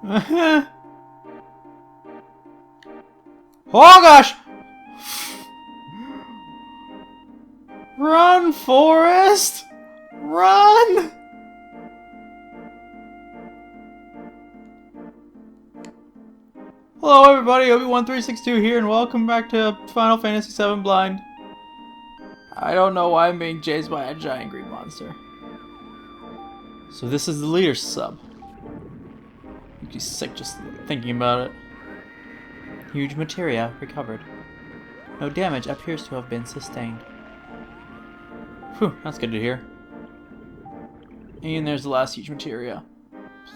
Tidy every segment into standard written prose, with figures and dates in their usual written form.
Oh gosh! Run, Forrest! Run! Hello everybody, Obi1362 here, and welcome back to Final Fantasy VII Blind. I don't know why I'm being chased by a giant green monster. So this is the leader's sub. Makes you sick just thinking about it. Huge materia recovered. No damage appears to have been sustained. Whew, that's good to hear. And there's the last huge materia.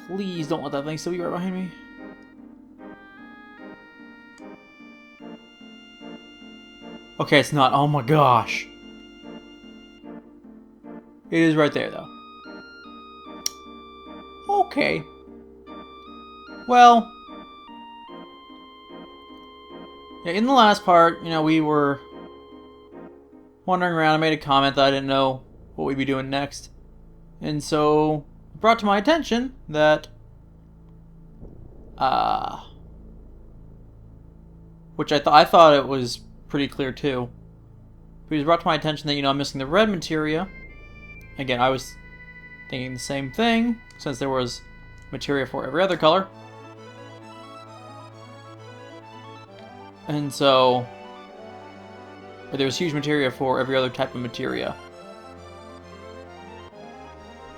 Please don't let that thing still be right behind me. Okay, it's not. Oh my gosh. It is right there, though. Okay. Well. Yeah, in the last part, you know, we were wandering around. I made a comment that I didn't know what we'd be doing next. And so, it brought to my attention that, which I thought it was pretty clear too. But it was brought to my attention that, you know, I'm missing the red materia. Again, I was thinking the same thing, since there was materia for every other color. And so, but there was huge materia for every other type of materia.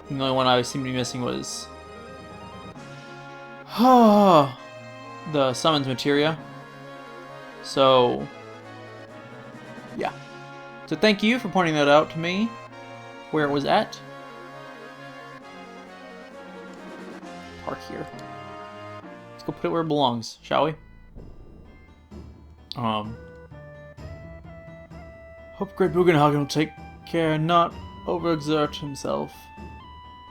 And the only one I seemed to be missing was the summons materia. So, yeah. So thank you for pointing that out to me, where it was at. Park here. Let's go put it where it belongs, shall we? Hope Great Bugenhagen will take care and not overexert himself.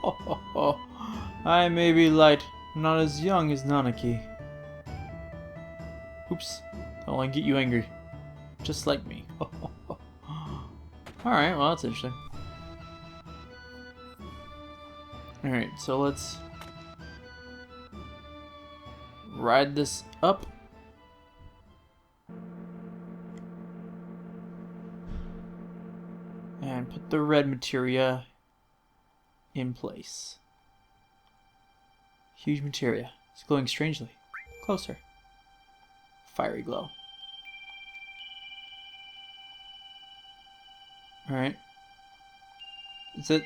Ho ho ho. I may be light, not as young as Nanaki. Oops. I'll only get you angry. Just like me. Alright, well that's interesting. Alright, so let's ride this up. And put the red materia in place. Huge materia. It's glowing strangely. Closer. Fiery glow. Alright. Is it?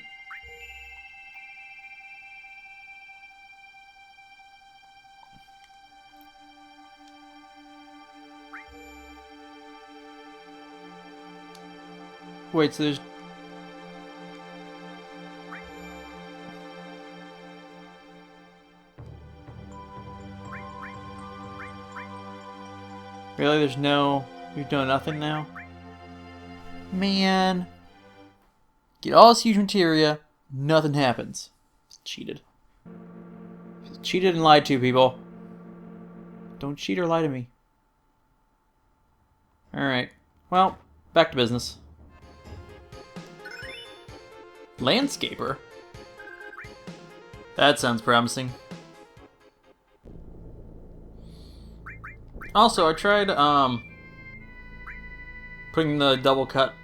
Wait, so there's... Really? There's no... You've done nothing now? Man. Get all this huge materia, nothing happens. Cheated. Cheated and lied to, people. Don't cheat or lie to me. Alright. Well, back to business. Landscaper? That sounds promising. Also, I tried putting the double cut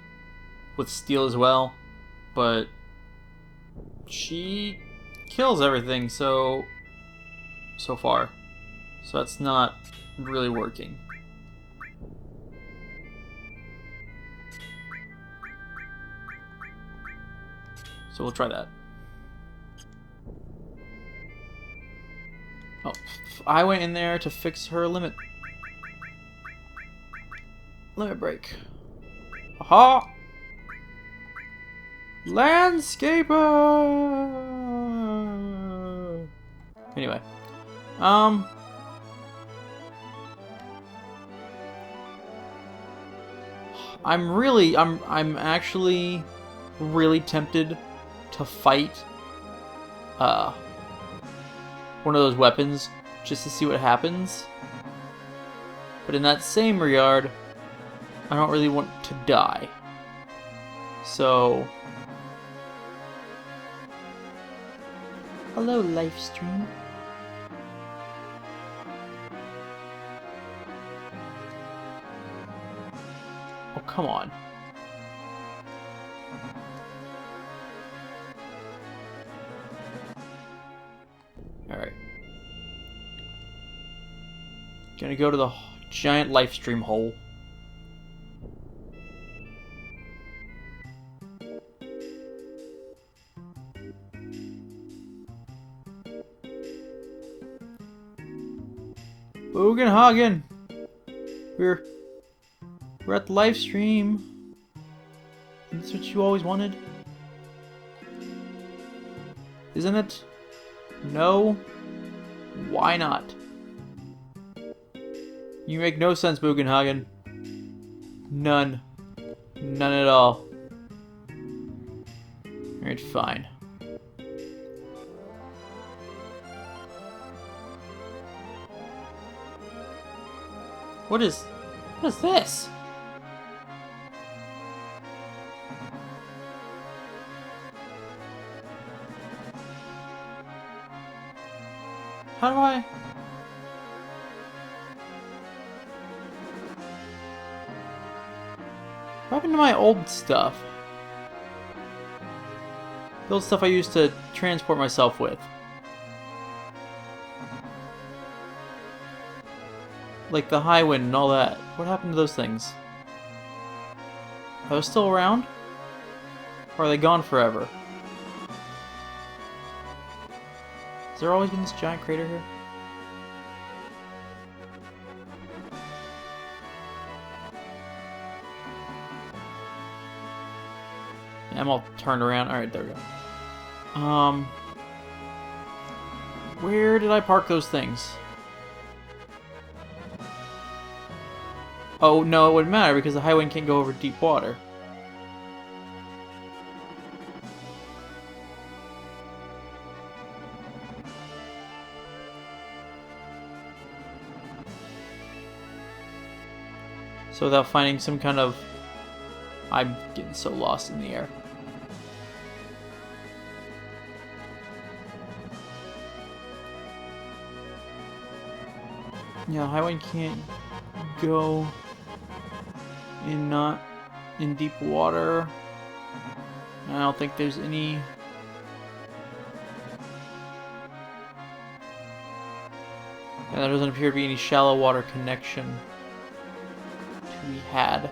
with steel as well, but she kills everything so far. So that's not really working. So we'll try that. Oh, I went in there to fix her limit break. Aha! Landscaper! Anyway. I'm actually really tempted to fight one of those weapons just to see what happens. But in that same regard, I don't really want to die. So... Hello, Lifestream. come on. Alright. Gonna go to the giant Lifestream hole. Bogenhagen! We're at the Lifestream. That's what you always wanted? Isn't it? No? Why not? You make no sense, Bugenhagen. None. None at all. Alright, fine. What is this? How do I... What happened to my old stuff? The old stuff I used to transport myself with. Like the high wind and all that. What happened to those things? Are those still around? Or are they gone forever? Has there always been this giant crater here? I'm all turned around. Alright, there we go. Where did I park those things? Oh, no, it wouldn't matter because the highway can't go over deep water. So without finding some kind of... I'm getting so lost in the air. Yeah, highway can't go in not in deep water. I don't think there's any... Yeah, there doesn't appear to be any shallow water connection to be had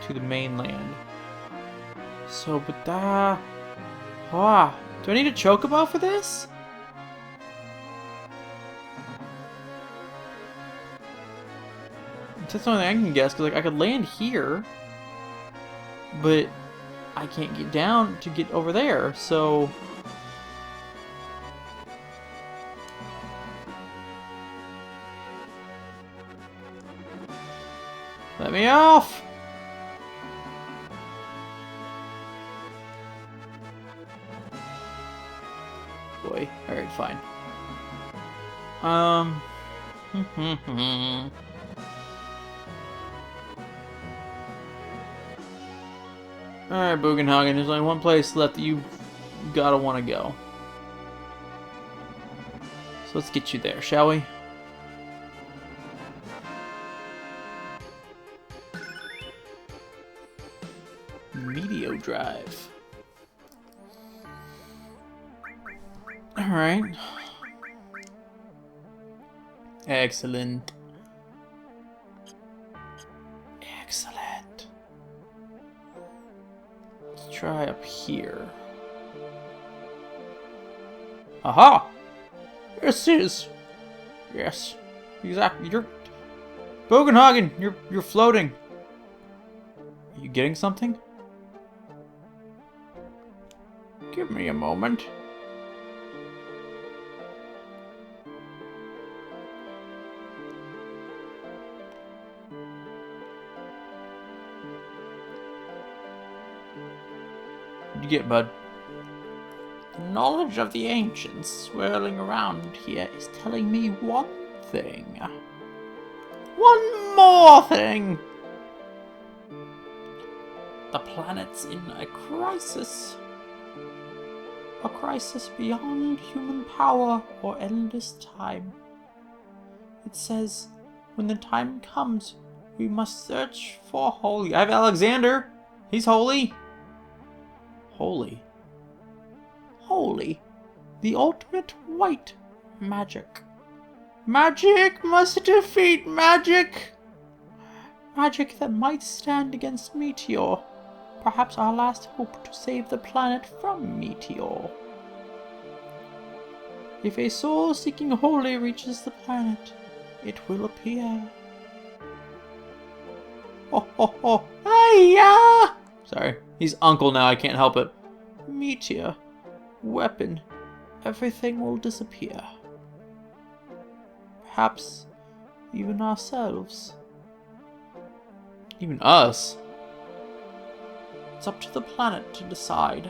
to the mainland. So, but that... do I need a chocobo for this? That's the only thing I can guess, because like, I could land here, but I can't get down to get over there, so... Let me off! Boy, alright, fine. Alright, Bugenhagen, there's only one place left that you gotta want to go. So let's get you there, shall we? Meteo Drive. Alright. Excellent. Excellent. Let's try up here. Aha! This is... Yes. Exactly. You're... Bugenhagen, you're floating. Are you getting something? Give me a moment. What'd you get, bud? The knowledge of the ancients swirling around here is telling me one thing. One more thing! The planet's in a crisis. A crisis beyond human power or endless time. It says, when the time comes, We must search for holy. I have Alexander. He's holy. Holy. Holy. The ultimate white magic. Magic must defeat magic. Magic that might stand against Meteor. Perhaps our last hope to save the planet from Meteor. If a soul seeking holy reaches the planet, it will appear. Oh, ho, ho. Hiya! Sorry, he's uncle now, I can't help it. Meteor, weapon, everything will disappear. Perhaps even ourselves. Even us? It's up to the planet to decide.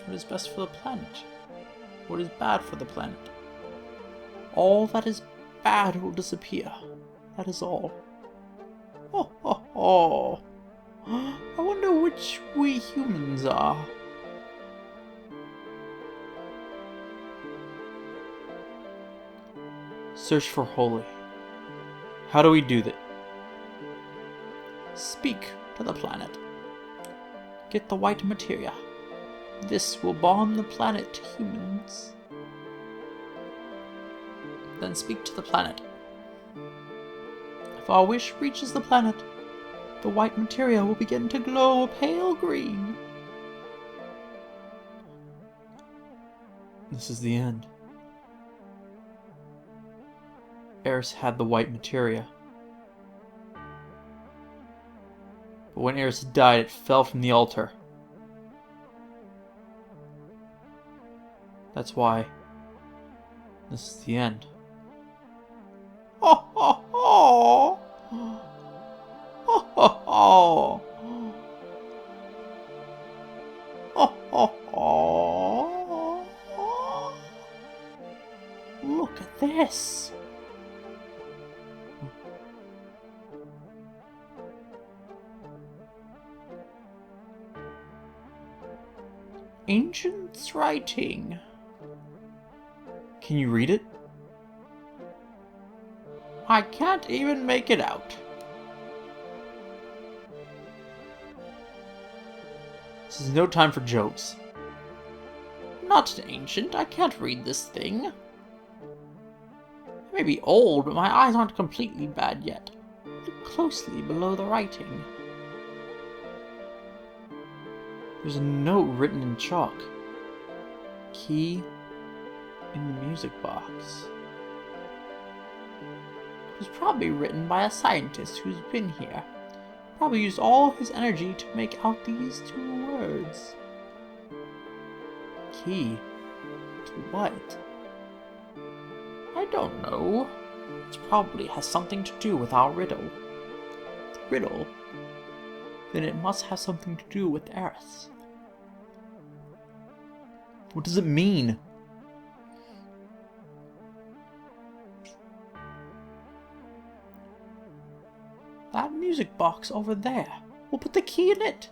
What is best for the planet? What is bad for the planet? All that is bad will disappear. That is all. Oh, oh, oh. I wonder which we humans are. Search for holy. How do we do that? Speak to the planet. Get the white materia. This will bond the planet to humans. Then speak to the planet. If our wish reaches the planet, the white materia will begin to glow a pale green. This is the end. Aerith had the white materia. But when Aerith died, it fell from the altar. That's why this is the end. Oh, oh, oh. Oh, oh, oh. Oh, oh, oh. Look at this. Ancient's writing. Can you read it? I can't even make it out. This is no time for jokes. Not ancient. I can't read this thing. I may be old, but my eyes aren't completely bad yet. Look closely below the writing. There's a note written in chalk. Key in the music box. It was probably written by a scientist who's been here. Probably used all his energy to make out these two words. Key to what? I don't know. It probably has something to do with our riddle. The riddle? Then it must have something to do with Aerith. What does it mean? That music box over there. We'll put the key in it.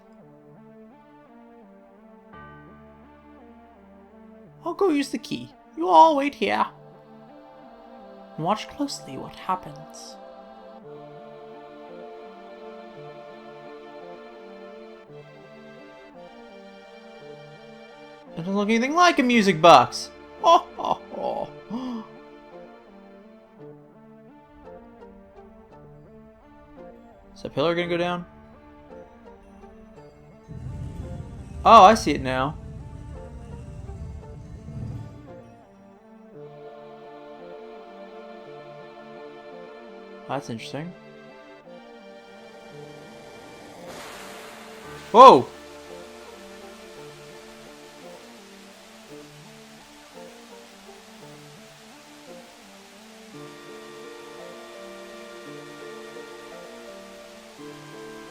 I'll go use the key. You all wait here. And watch closely what happens. It doesn't look anything like a music box. Oh, oh, oh. Is that pillar gonna go down? Oh, I see it now. That's interesting. Whoa!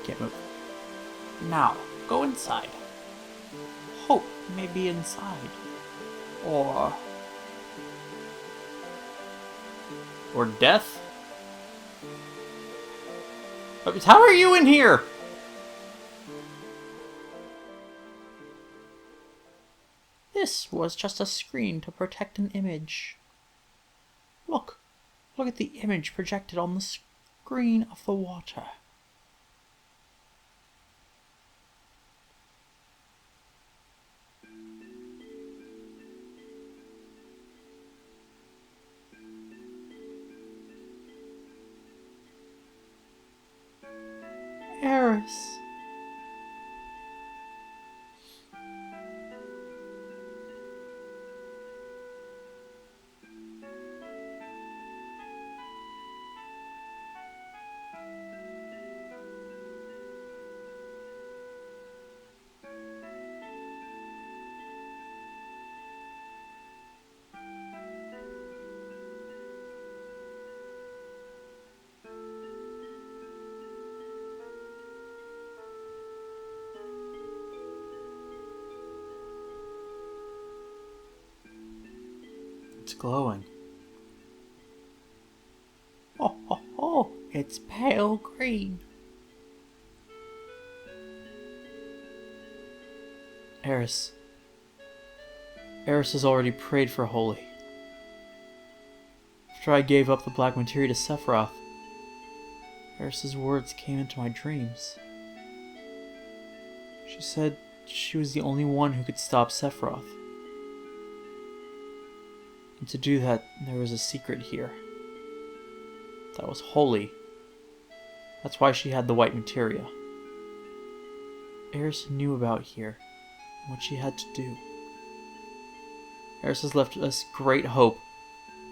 Can't move. Now, go inside. Hope may be inside. Or death? But how are you in here? This was just a screen to protect an image. Look at the image projected on the green of the water. Aerith. It's glowing. Oh, oh, oh, it's pale green. Aerith. Aerith has already prayed for Holy. After I gave up the black materia to Sephiroth, Aerith's words came into my dreams. She said she was the only one who could stop Sephiroth. And to do that, there was a secret here. That was holy. That's why she had the white materia. Aerith knew about here, and what she had to do. Aerith has left us great hope.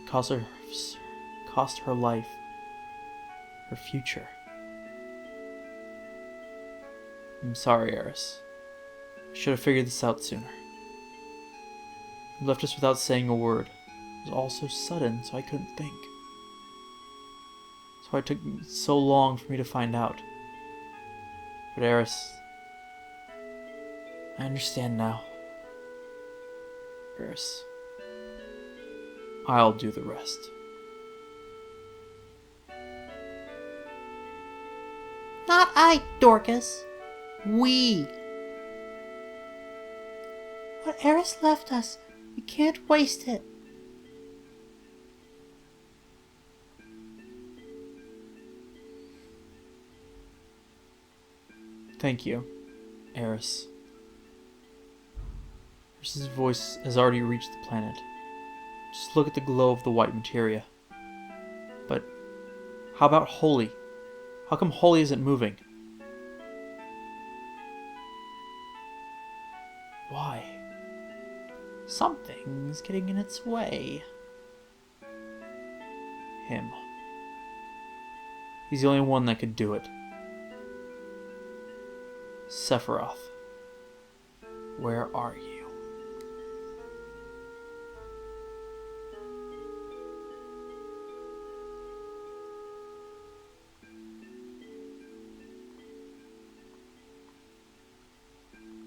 Cost her life. Her future. I'm sorry, Aerith. I should have figured this out sooner. You left us without saying a word. It was all so sudden, so I couldn't think. So it took so long for me to find out. But Aerith, I understand now. Aerith, I'll do the rest. Not I, Dorcas. We. What Aerith left us, we can't waste it. Thank you, Aerith. Aerith's voice has already reached the planet. Just look at the glow of the white materia. But how about Holy? How come Holy isn't moving? Why? Something's getting in its way. Him. He's the only one that could do it. Sephiroth, where are you?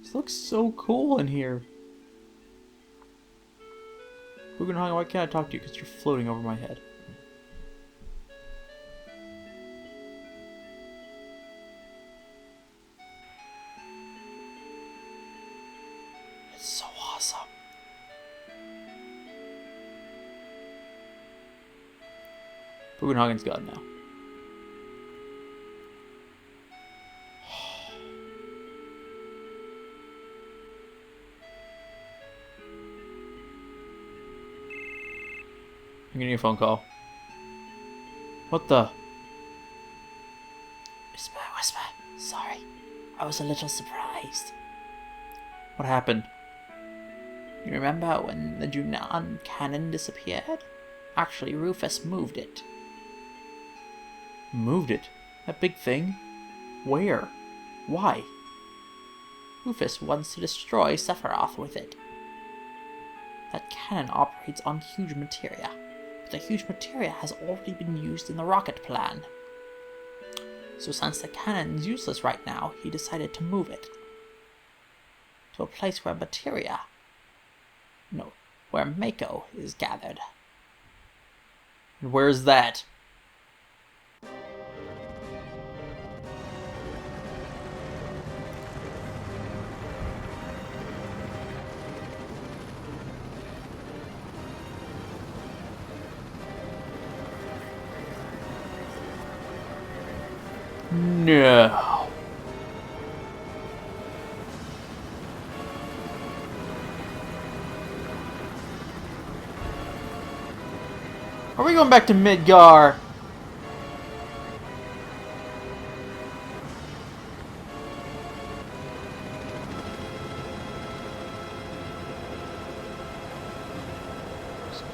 This looks so cool in here. Guggenheim, why can't I talk to you? Because you're floating over my head. It's so awesome. Bugenhagen's gone now. I'm getting a phone call. What the? Whisper, whisper. Sorry. I was a little surprised. What happened? You remember when the Junon cannon disappeared? Actually, Rufus moved it. Moved it? That big thing? Where? Why? Rufus wants to destroy Sephiroth with it. That cannon operates on huge materia, but the huge materia has already been used in the rocket plan. So since the cannon's useless right now, he decided to move it to a place where where Mako is gathered. And where's that? No. Are we going back to Midgar?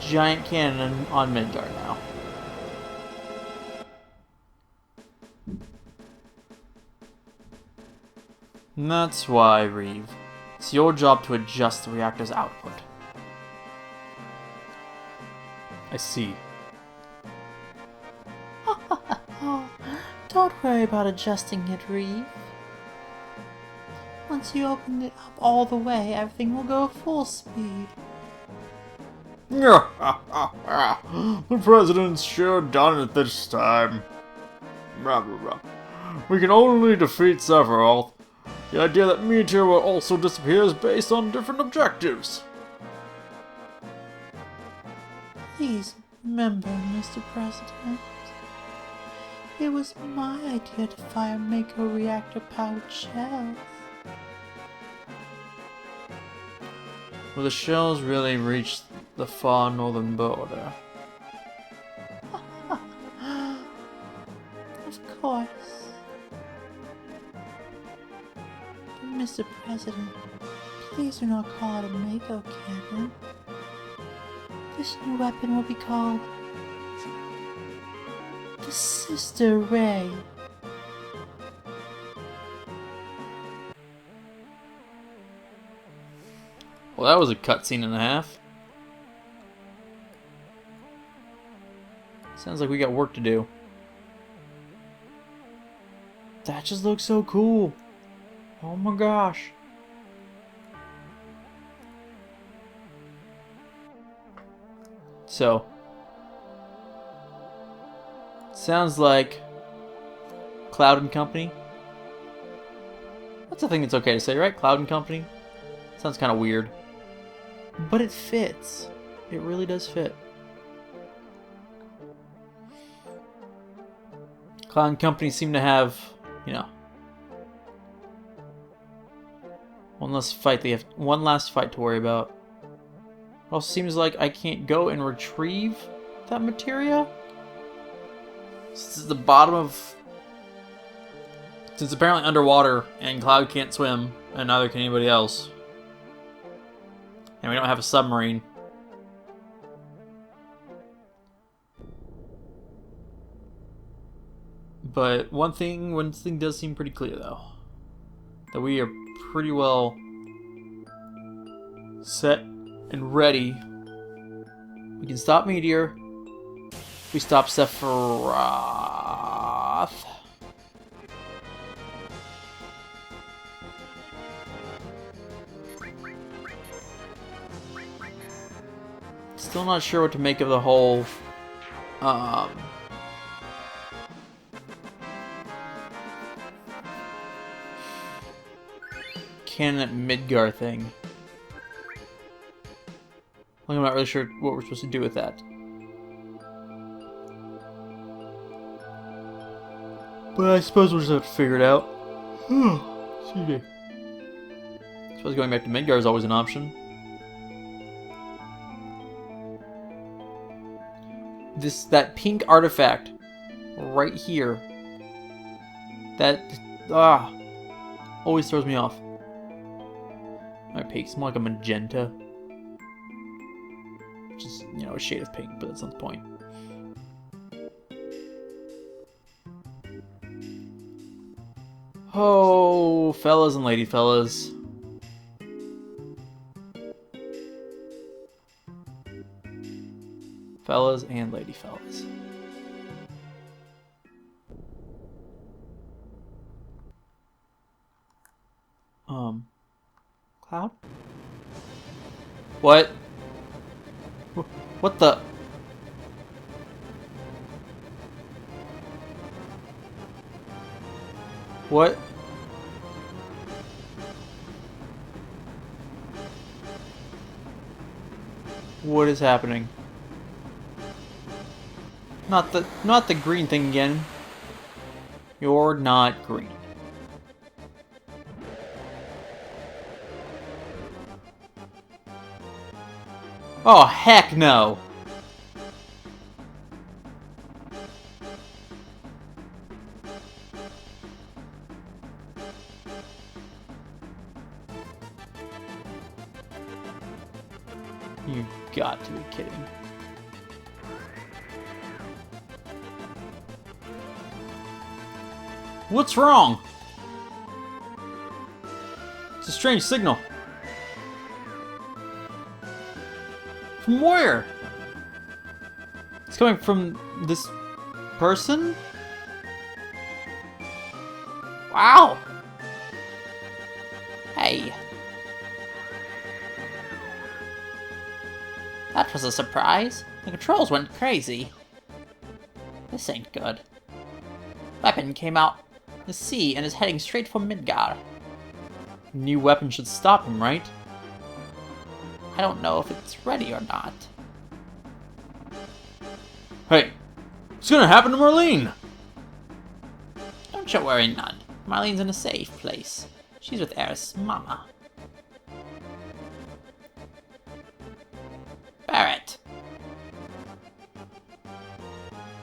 Giant cannon on Midgar now. And that's why, Reeve. It's your job to adjust the reactor's output. I see. Don't worry about adjusting it, Reeve. Once you open it up all the way, everything will go full speed. The president's sure done it this time. We can only defeat Sephiroth. The idea that Meteor will also disappear is based on different objectives. Please remember, Mr. President. It was my idea to fire Mako reactor-powered shells. Will the shells really reach the far northern border? Of course. But Mr. President, please do not call it a Mako cannon. This new weapon will be called the Sister Ray. Well, that was a cutscene and a half. Sounds like we got work to do. That just looks so cool. Oh my gosh. So, sounds like Cloud and Company. That's a thing that's okay to say, right? Cloud and Company. Sounds kind of weird. But it fits. It really does fit. Cloud and Company seem to have, you know, one last fight. They have one last fight to worry about. It also seems like I can't go and retrieve that materia. This is the bottom of... Since apparently underwater and Cloud can't swim, and neither can anybody else. And we don't have a submarine. But one thing does seem pretty clear though. That we are pretty well set and ready. We can stop Meteor. We stop Sephiroth. Still not sure what to make of the whole cannon at Midgar thing. I'm not really sure what we're supposed to do with that. But I suppose we'll just have to figure it out. Excuse me. I suppose going back to Midgar is always an option. That pink artifact right here. That always throws me off. My pink's more like a magenta. Which is, you know, a shade of pink, but that's not the point. Oh, fellas and lady fellas. Fellas and lady fellas. Cloud? What? What the? What? What is happening? Not the green thing again. You're not green. Oh, heck no! You got to be kidding. What's wrong? It's a strange signal. From where? It's coming from this person? Wow! Hey. That was a surprise. The controls went crazy. This ain't good. Weapon came out the sea and is heading straight for Midgar. New weapon should stop him, right? I don't know if it's ready or not. Hey, what's gonna happen to Marlene? Don't you worry none. Marlene's in a safe place. She's with Aerith's mama. Barrett!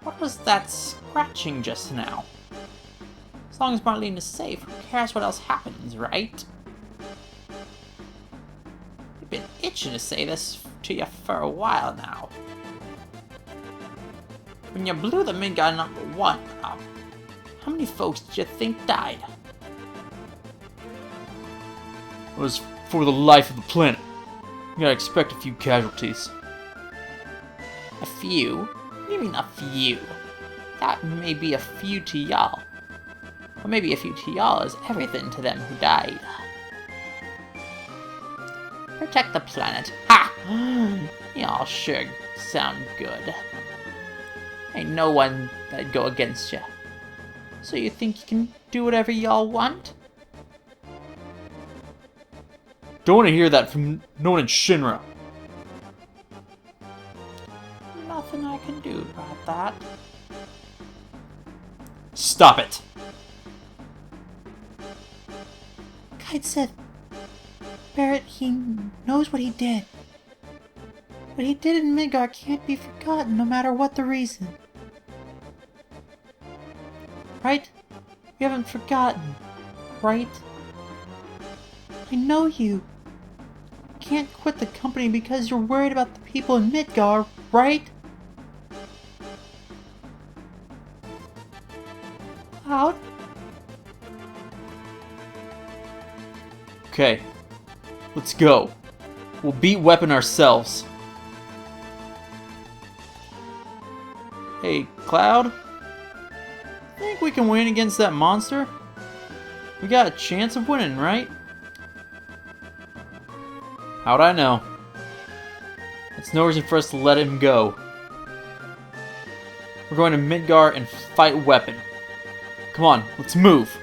What was that scratching just now? As long as Marlene is safe, who cares what else happens, right? I've been itching to say this to you for a while now. When you blew the Midgar #1 up, how many folks did you think died? It was for the life of the planet. You gotta expect a few casualties. A few? What do you mean a few? That may be a few to y'all. Or maybe a few to y'all is everything to them who died. Protect the planet. Ha! Y'all sure sound good. Ain't no one that'd go against you. So you think you can do whatever y'all want? Don't want to hear that from no one in Shinra. Nothing I can do about that. Stop it! Kite said, Barrett, he knows what he did. What he did in Midgar can't be forgotten no matter what the reason. Right? You haven't forgotten, right? I know you. Can't quit the company because you're worried about the people in Midgar, right? Cloud? Okay, let's go. We'll beat Weapon ourselves. Hey, Cloud? Think we can win against that monster? We got a chance of winning, right? How'd I know? It's no reason for us to let him go. We're going to Midgar and fight Weapon. Come on, let's move.